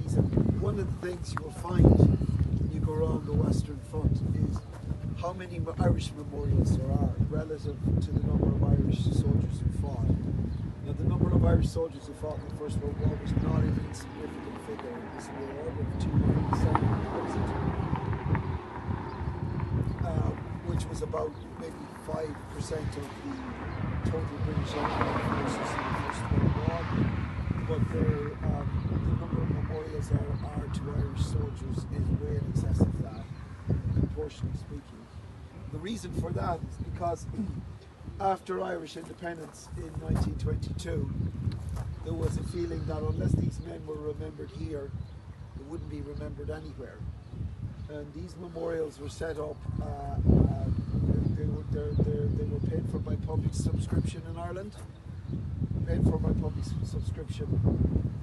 reason. One of the things you will find when you go around the Western Front is how many Irish memorials there are relative to the number of Irish soldiers who fought. Now, the number of Irish soldiers who fought in the First World War was not an insignificant figure. It was in the order of 270,000, which was about maybe 5% of the total British Empire forces in the First World War. But the number of memorials are to Irish soldiers is way in excess of that, proportionally speaking. The reason for that is because after Irish independence in 1922, there was a feeling that unless these men were remembered here, they wouldn't be remembered anywhere. And these memorials were set up, they were paid for by public subscription in Ireland, paid for by public subscription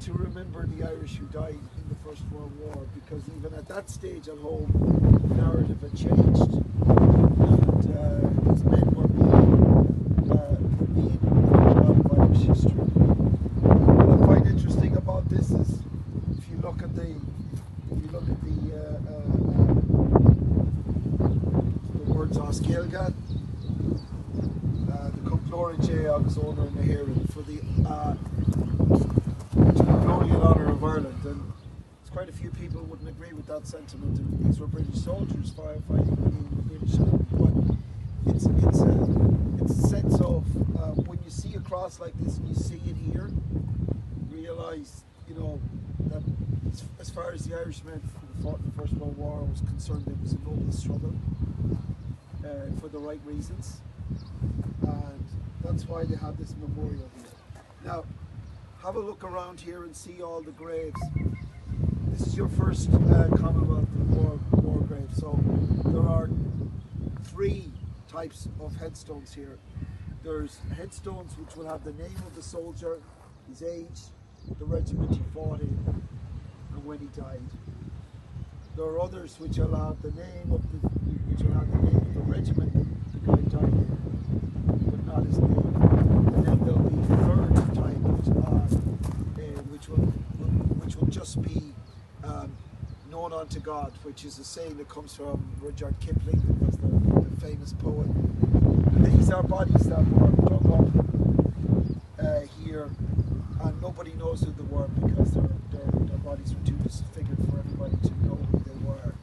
to remember the Irish who died in the First World War, because even at that stage at home, the narrative had changed. And these men were being forgotten by Irish history. What I find interesting about this is, if you look at the words Oscailga, the Cumplora J agus Honor and Nahiran for the glory and honour of Ireland, and there's quite a few people who wouldn't agree with that sentiment. And these were British soldiers fighting in British Ireland, but it's a sense of when you see a cross like this and you see it here, realise, you know, that as far as the Irishmen who fought in the First World War was concerned, it was a noble struggle for the right reasons, and that's why they have this memorial here. Now, have a look around here and see all the graves. This is your first Commonwealth war grave, so there are 3 types of headstones here. There's headstones which will have the name of the soldier, his age, the regiment he fought in, and when he died. There are others which will have the name of the regiment the guy died in, but not his name. And then there'll be a third type which will just be known unto God, which is a saying that comes from Rudyard Kipling, who was the famous poet. And these are bodies that were dug up here, and nobody knows who they were because their bodies were too disfigured for everybody to know who they were.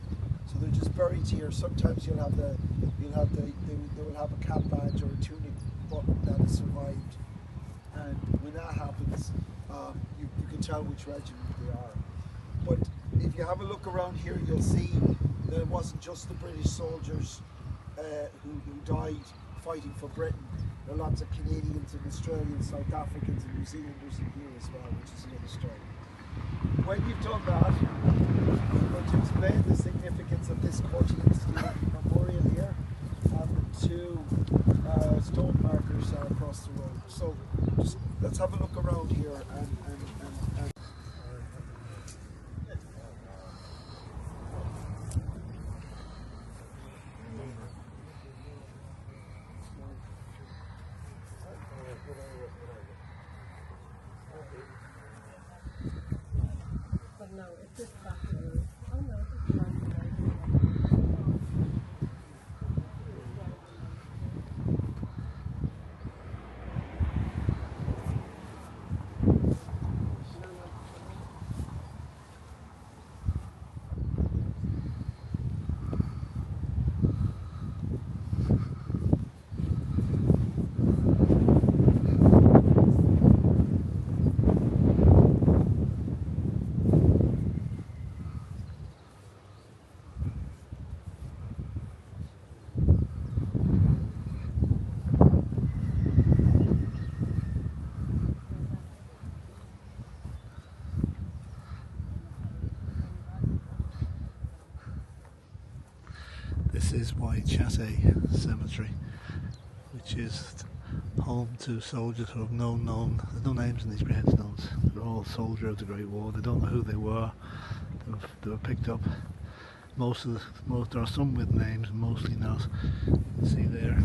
So they're just buried here. Sometimes they will have a cap badge or a tunic button that has survived, and when that happens, you can tell which regiment they are. But if you have a look around here, you'll see that it wasn't just the British soldiers who died fighting for Britain. There are lots of Canadians and Australians, South Africans and New Zealanders in here as well, which is another story. When you've done that, I'm going to explain the significance of this 14th Street memorial here and the 2 stone markers across the road. So just let's have a look around here and no, it's just back to you. Oh no, it's just back to you. This is Whitechapel Cemetery, which is home to soldiers who have there's no names in these gravestones. They're all soldiers of the Great War. They don't know who they were. They were picked up. There are some with names, mostly not. You can see there.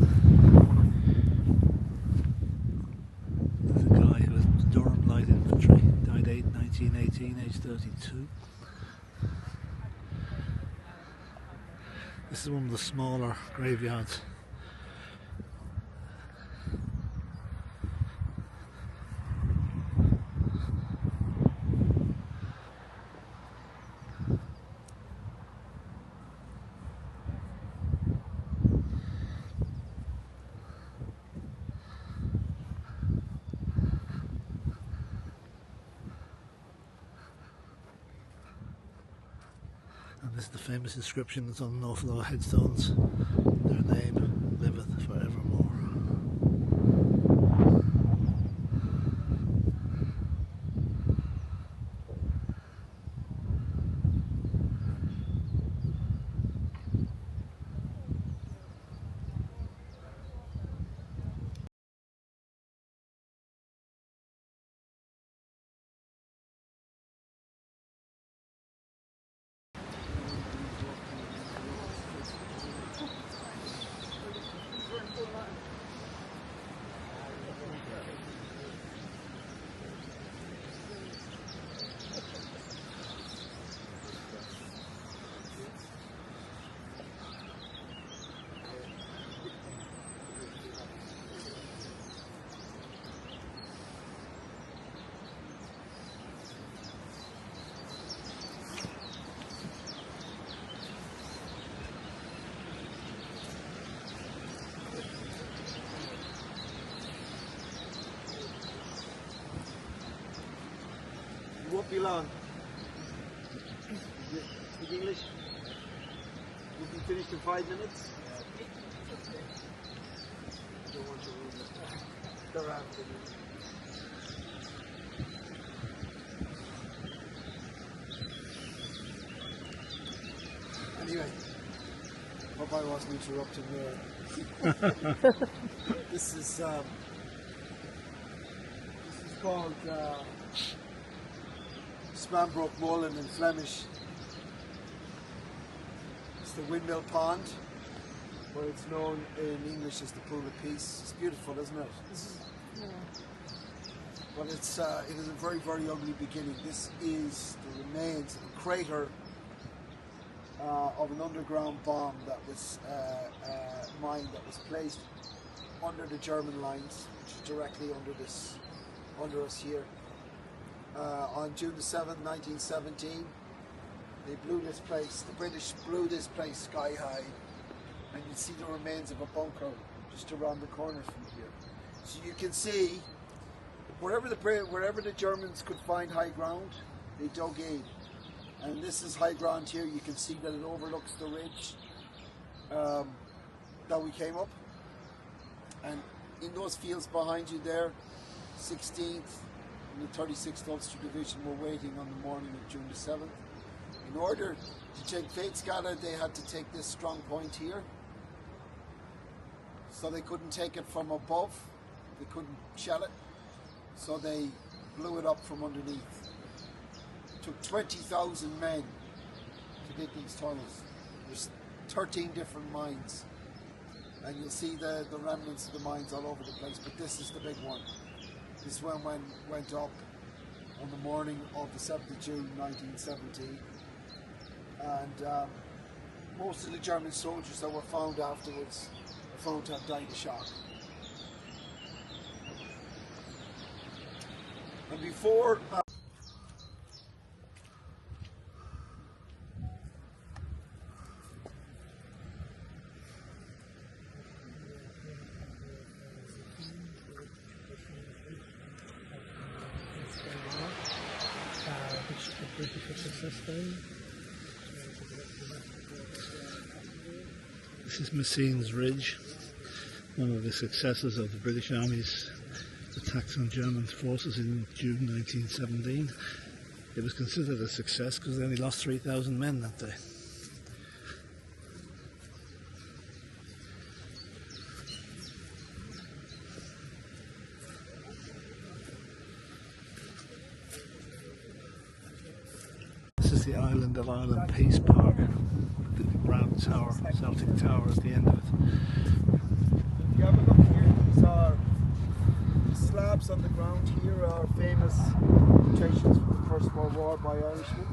There's a guy who was Durham Light Infantry, died 1918, aged 32. This is one of the smaller graveyards. And this is the famous inscription that's on an awful lot of headstones. Their name liveth forevermore. It won't be long. Speak English? You'll be finished in 5 minutes? I don't want to ruin it. They're out of it. Anyway, hope I wasn't interrupting there. This is called Spanbrook Mullen in Flemish. It's the Windmill Pond, but it's known in English as the Pool of Peace. It's beautiful, isn't it? But it is a very, very ugly beginning. This is the remains of a crater of an underground bomb that was mine that was placed under the German lines, which is directly under us here. On June the 7th, 1917, they blew this place. The British blew this place sky high, and you see the remains of a bunker just around the corner from here. So you can see wherever the Germans could find high ground, they dug in. And this is high ground here. You can see that it overlooks the ridge that we came up. And in those fields behind you there, 16th and the 36th Ulster Division were waiting on the morning of June the 7th. In order to take Feitsgata, they had to take this strong point here. So they couldn't take it from above. They couldn't shell it. So they blew it up from underneath. It took 20,000 men to dig these tunnels. There's 13 different mines. And you'll see the remnants of the mines all over the place, but this is the big one. This one went up on the morning of the 7th of June 1917, and most of the German soldiers that were found afterwards were found to have died of shock. And before This is Messines Ridge, one of the successes of the British Army's attacks on German forces in June 1917. It was considered a success because they only lost 3,000 men that day. This is the Island of Ireland Peace Park, the round tower, Celtic Tower at the end of it. if you have a look here, these are slabs on the ground here are famous quotations from the First World War by Irishmen.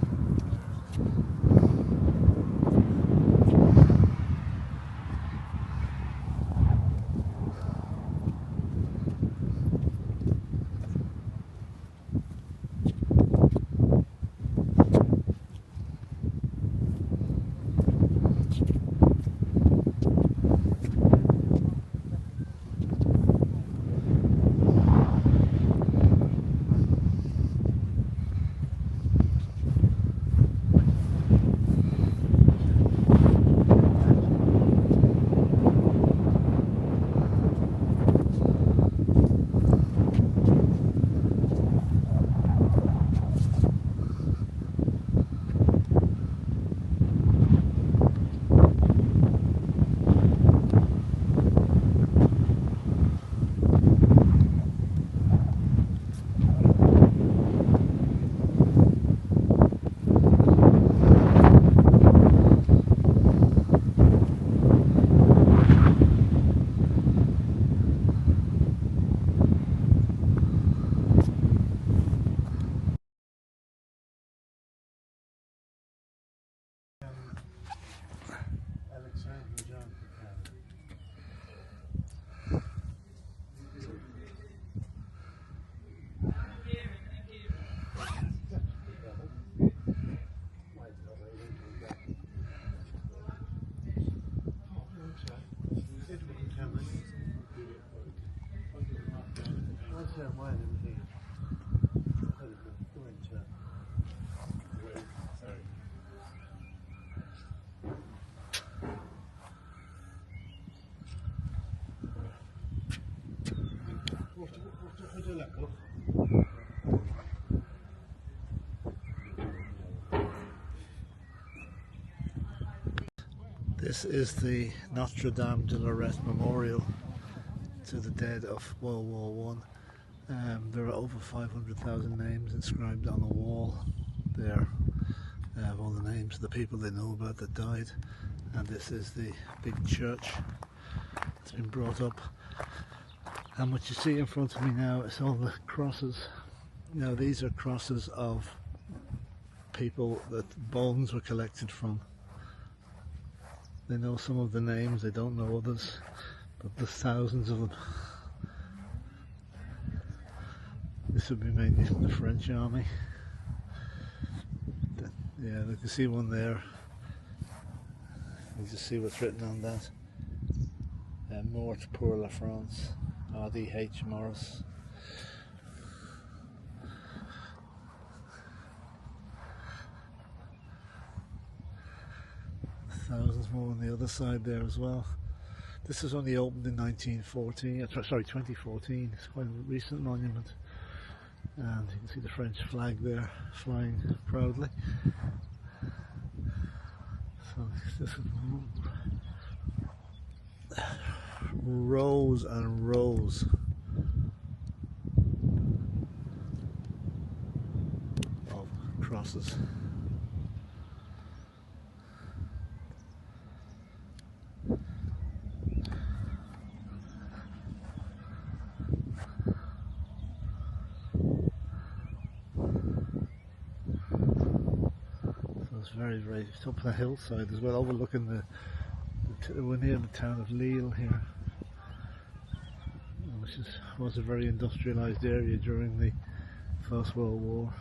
This is the Notre Dame de Lorette Memorial to the dead of World War One. There are over 500,000 names inscribed on the wall there. All the names of the people they know about that died. And this is the big church that's been brought up. And what you see in front of me now is all the crosses. Now these are crosses of people that bones were collected from. They know some of the names, they don't know others, but there's thousands of them. This would be mainly from the French army. Yeah, you can see one there. You just see what's written on that. Mort pour la France, R.D.H. Morris. Thousands more on the other side there as well. This was only opened in 2014. It's quite a recent monument. And you can see the French flag there flying proudly. So this is rows and rows of crosses. Very it's up the hillside as well, overlooking we're near the town of Lille here, which was a very industrialised area during the First World War.